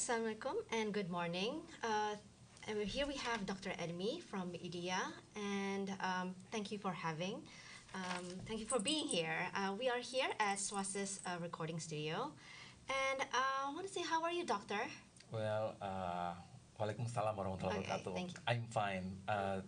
Assalamualaikum and good morning. And here we have Dr. Edmi from IDEA, and thank you for thank you for being here. We are here at Swasis recording studio, and I want to say, how are you, Doctor? Well, Waalaikumsalam warahmatullahi Okay, wabarakatuh. thank you. I'm fine.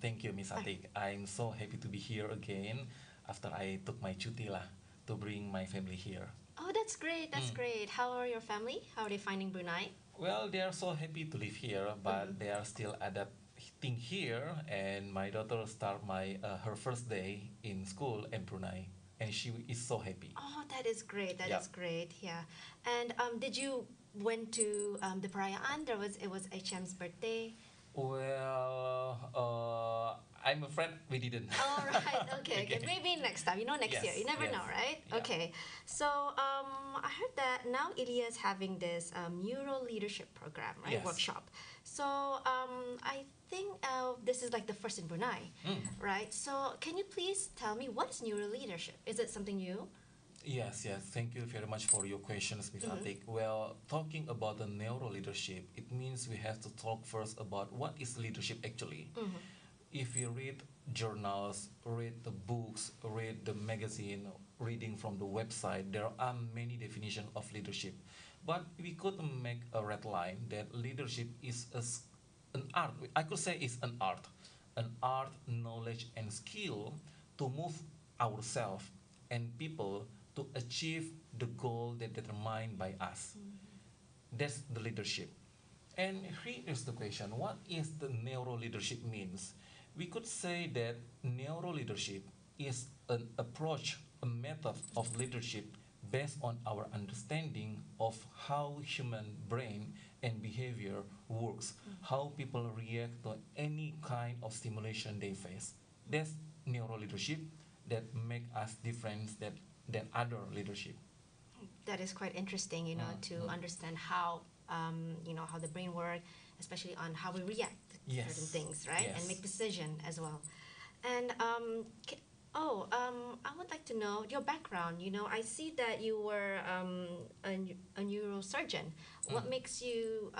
Thank you, Miss Fine. Atik. I'm so happy to be here again after I took my cuti lah to bring my family here. Oh, that's great. That's Mm. great. How are your family? How are they finding Brunei? Well, they are so happy to live here, but they are still adapting here. And my daughter start her first day in school in Brunei, and she is so happy. Oh, that is great. That Yeah. is great. Yeah. And did you went to the perayaan? It was HM's birthday. Well, I'm afraid we didn't. All right. Okay. Okay. Maybe next time. Next year. You Yes, never yes. know, right? Yeah. Okay. So I heard that now IDEA is having this Neuroleadership program, right? Yes. Workshop. So I think this is like the first in Brunei, right? So can you please tell me what is Neuroleadership? Is it something new? Yes, yes. Thank you very much for your questions, Ms. Atik. Well, talking about the neuroleadership, it means we have to talk first about what is leadership actually. If you read journals, read the books, read the magazine, reading from the website, there are many definitions of leadership. But we could make a red line that leadership is an art. I could say it's an art, knowledge, and skill to move ourselves and people to achieve the goal that determined by us. That's the leadership. And here is the question: what is the neuro leadership means? We could say that neuro leadership is an approach, a method of leadership based on our understanding of how human brain and behavior works, how people react to any kind of stimulation they face. That's neuro leadership that make us different than other leadership. That is quite interesting, to understand how the brain works, especially on how we react to Yes. certain things, right? And Yes. make decision as well. And I would like to know your background. I see that you were a neurosurgeon. What makes you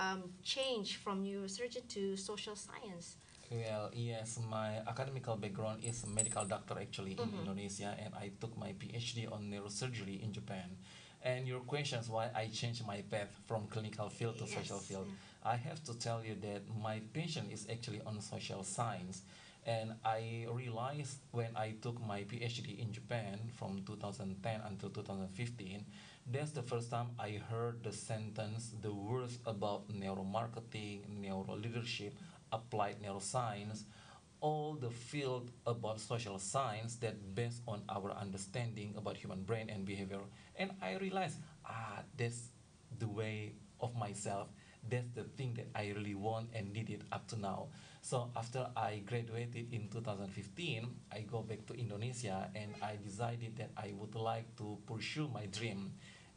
change from neurosurgeon to social science? Well, yes, my academical background is a medical doctor actually in Indonesia, and I took my PhD on neurosurgery in Japan. And your questions why I changed my path from clinical field to social Yes, field, yeah. I have to tell you that my passion is actually on social science. And I realized when I took my PhD in Japan from 2010 until 2015, that's the first time I heard the sentence, the words about neuromarketing, neuro leadership, applied neuroscience, all the field about social science that based on our understanding about human brain and behavior. And I realized, that's the way of myself. That's the thing that I really want and needed up to now. So after I graduated in 2015, I go back to Indonesia and I decided that I would like to pursue my dream,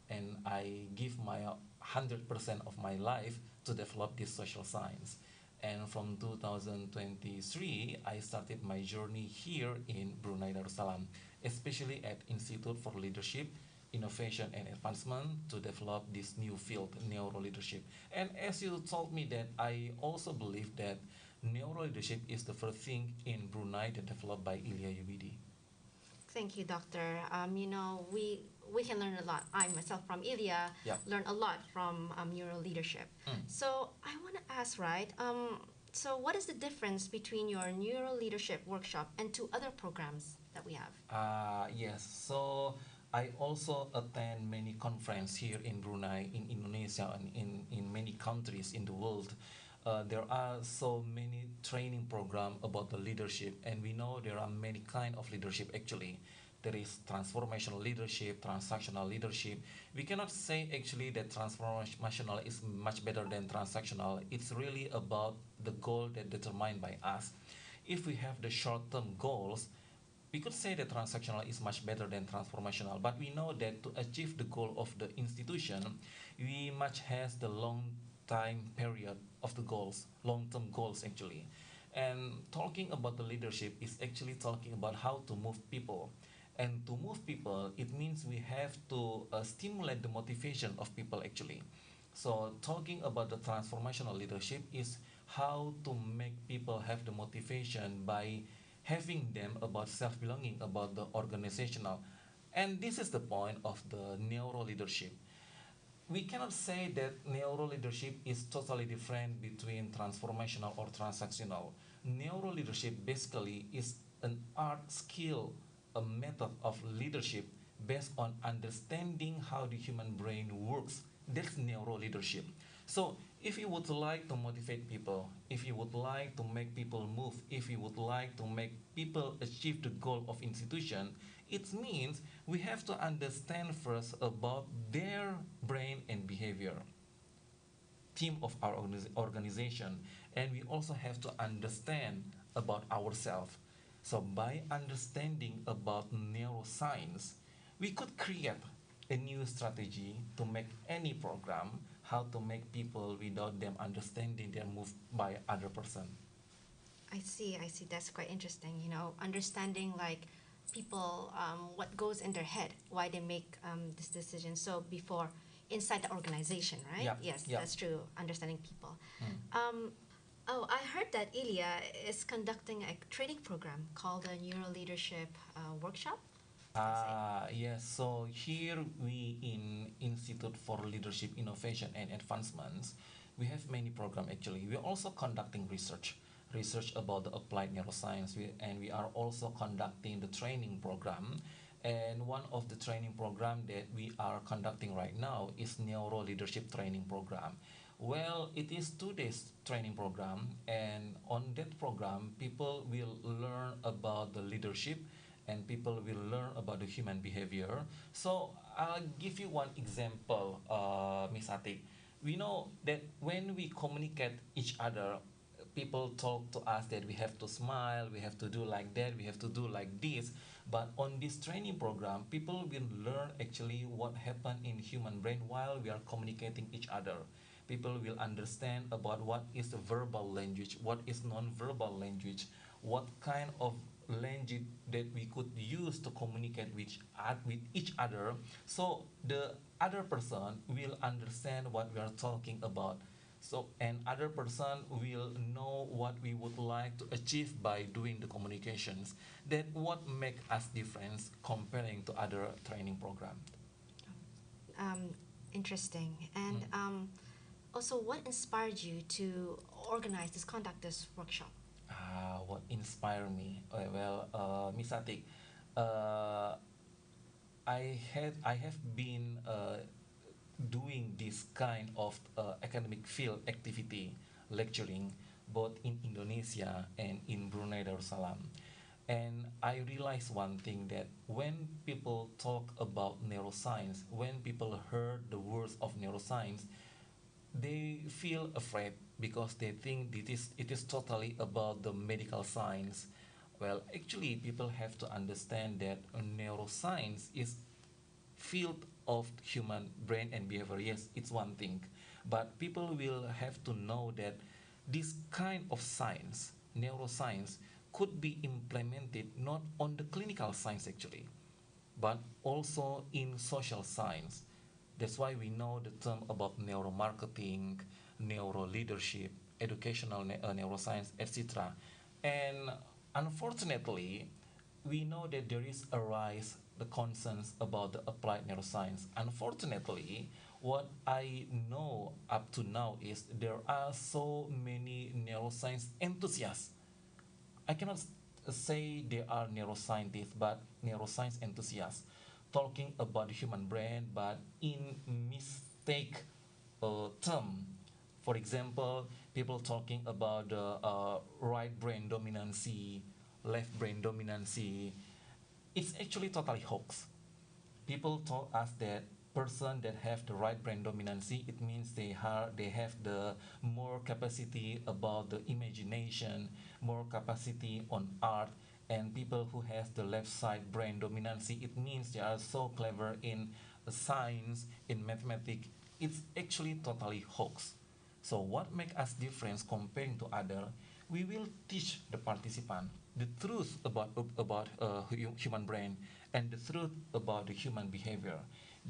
and I give my 100% of my life to develop this social science. And from 2023, I started my journey here in Brunei Darussalam, especially at Institute for Leadership, Innovation and Advancement to develop this new field, neuro leadership. And as you told me that, I also believe that neuro leadership is the first thing in Brunei that developed by Ilya Yubidi. Thank you, Doctor. We can learn a lot. I myself from Ilya Yeah. learn a lot from Neuro Leadership. So I want to ask, right? So what is the difference between your Neuro Leadership workshop and two other programs that we have? Yes, so I also attend many conferences here in Brunei, in Indonesia, and in many countries in the world. There are so many training programs about the leadership, and we know there are many kind of leadership actually. There is transformational leadership, transactional leadership. We cannot say actually that transformational is much better than transactional. It's really about the goal that determined by us. If we have the short-term goals, we could say that transactional is much better than transformational, but we know that to achieve the goal of the institution, we must has the long time period of the goals, long-term goals actually. And talking about the leadership is actually talking about how to move people. And to move people, it means we have to stimulate the motivation of people actually. So talking about the transformational leadership is how to make people have the motivation by having them about self-belonging, about the organizational. And this is the point of the neuro leadership. We cannot say that neuro leadership is totally different between transformational or transactional. Neuro leadership basically is an art skill, a method of leadership based on understanding how the human brain works. That's neuro leadership. So, if you would like to motivate people, if you would like to make people move, if you would like to make people achieve the goal of institution, it means we have to understand first about their brain and behavior, team of our organization, and we also have to understand about ourselves. So by understanding about neuroscience, we could create a new strategy to make any program, how to make people without them understanding their move by other person. I see, I see. That's quite interesting. You know, understanding like people, what goes in their head, why they make this decision. So before inside the organization, right? Yeah, Yes, yeah. that's true. Understanding people. Mm. Oh, I heard that Ilya is conducting a training program called a Neuroleadership workshop. Is that say? Yes, so here we in Institute for Leadership Innovation and Advancements, we have many programs actually. We are also conducting research about the applied neuroscience, and we are also conducting the training program. And one of the training program that we are conducting right now is Neuro Leadership Training Program. Well, it is 2 days training program, and on that program, people will learn about the leadership and people will learn about the human behavior. So I'll give you one example, Miss Atik. We know that when we communicate each other, people talk to us that we have to smile, we have to do like that, we have to do like this. But on this training program, people will learn actually what happened in human brain while we are communicating each other. People will understand about what is the verbal language, what is non-verbal language, what kind of language that we could use to communicate with each other, so the other person will understand what we are talking about, so and other person will know what we would like to achieve by doing the communications. That what make us difference comparing to other training program. Um, Interesting. And also, what inspired you to organize this, conduct this workshop? What inspired me? Miss Atik, uh, I have been doing this kind of academic field activity, lecturing both in Indonesia and in Brunei Darussalam. And I realized one thing, that when people talk about neuroscience, when people heard the words of neuroscience, they feel afraid because they think it is totally about the medical science. Well, actually, people have to understand that neuroscience is field of human brain and behavior. Yes, it's one thing, but people will have to know that this kind of science, neuroscience, could be implemented not on the clinical science actually, but also in social science. That's why we know the term about neuromarketing, neuro leadership, educational neuroscience, etc. And unfortunately, we know that there is a rise the concerns about the applied neuroscience. Unfortunately, what I know up to now is there are so many neuroscience enthusiasts. I cannot say they are neuroscientists, but neuroscience enthusiasts talking about the human brain, but in mistake term. For example, people talking about the right brain dominancy, left brain dominancy. It's actually totally hoax. People told us that person that have the right brain dominancy, it means they have the more capacity about the imagination, more capacity on art. And people who has the left side brain dominancy, it means they are so clever in science, in mathematics. It's actually totally hoax. So what make us different comparing to other? We will teach the participant the truth about human brain and the truth about the human behavior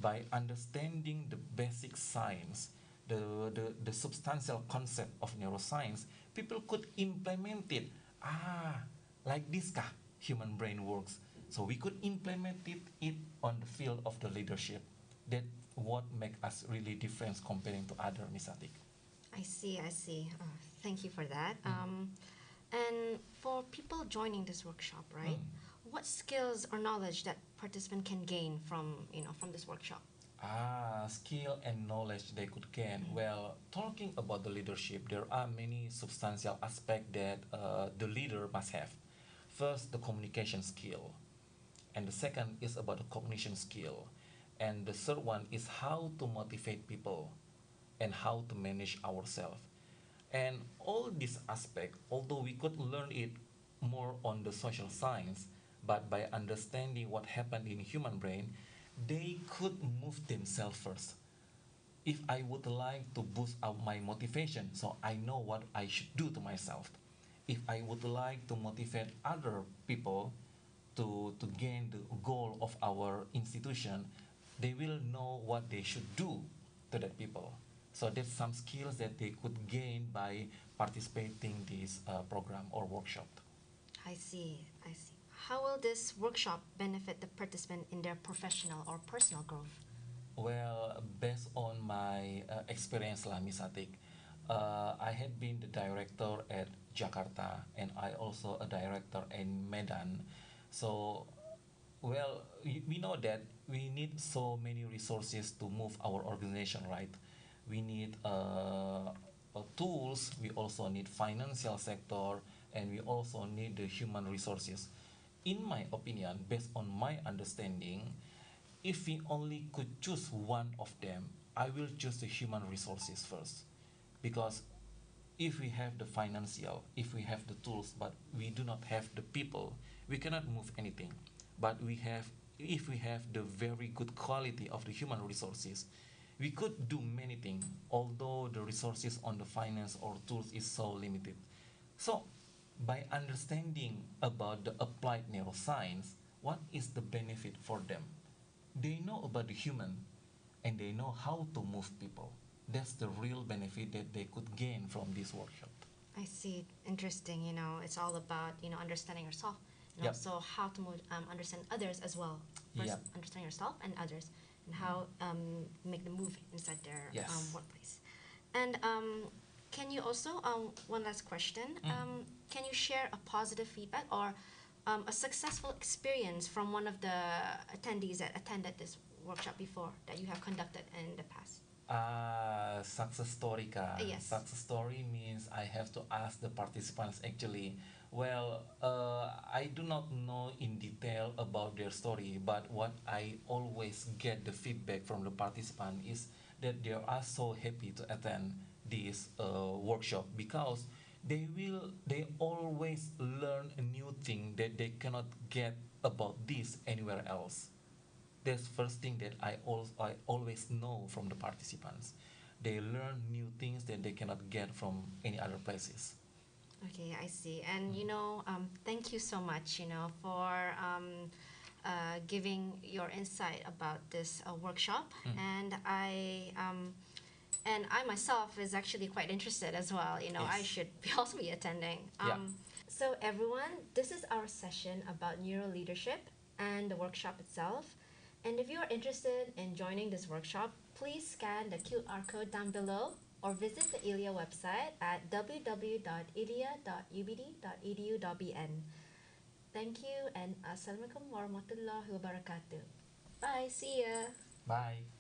by understanding the basic science. the substantial concept of neuroscience, people could implement it. Ah, like this kah human brain works. So we could implement it on the field of the leadership. That what make us really different comparing to other misatik. I see, I see. Thank you for that. And for people joining this workshop, right? What skills or knowledge that participant can gain from, from this workshop? Skill and knowledge they could gain. Well, talking about the leadership, there are many substantial aspects that the leader must have. First, the communication skill, and the second is about the cognition skill, and the third one is how to motivate people and how to manage ourselves. And all these aspects, although we could learn it more on the social science, but by understanding what happened in human brain, they could move themselves first. If I would like to boost up my motivation, so I know what I should do to myself. If I would like to motivate other people to gain the goal of our institution, they will know what they should do to that people. So that's some skills that they could gain by participating this program or workshop. I see, I see. How will this workshop benefit the participant in their professional or personal growth? Well, based on my experience lah, Miss Atik, I had been the director at Jakarta and I also a director in Medan. So, well, we know that we need so many resources to move our organization, right? We need tools, we also need financial sector, and we also need the human resources. In my opinion, based on my understanding, if we only could choose one of them, I will choose the human resources first. Because if we have the financial, if we have the tools, but we do not have the people, we cannot move anything. But if we have the very good quality of the human resources, we could do many things, although the resources on the finance or tools is so limited. So, by understanding about the applied neuroscience, what is the benefit for them? They know about the human and they know how to move people. That's the real benefit that they could gain from this workshop. I see. Interesting. It's all about understanding yourself, and Yep. also how to understand others as well. First, Yep. understand yourself and others, and how make them move inside their Yes. workplace. And can you also one last question? Can you share a positive feedback or a successful experience from one of the attendees that attended this workshop before that you have conducted in the past? Success story ka. Yes. Success story means I have to ask the participants actually. Well, I do not know in detail about their story, but what I always get the feedback from the participant is that they are so happy to attend this workshop because they always learn a new thing that they cannot get about this anywhere else. That's first thing that I always know from the participants. They learn new things that they cannot get from any other places. Okay, I see. And thank you so much, for giving your insight about this workshop. And I myself is actually quite interested as well. I Yes. should be also be attending. Yeah. So everyone, this is our session about neuroleadership and the workshop itself. And if you are interested in joining this workshop, please scan the QR code down below or visit the ILIA website at www.ilia.ubd.edu.bn. Thank you and Assalamualaikum warahmatullahi wabarakatuh. Bye, see ya. Bye.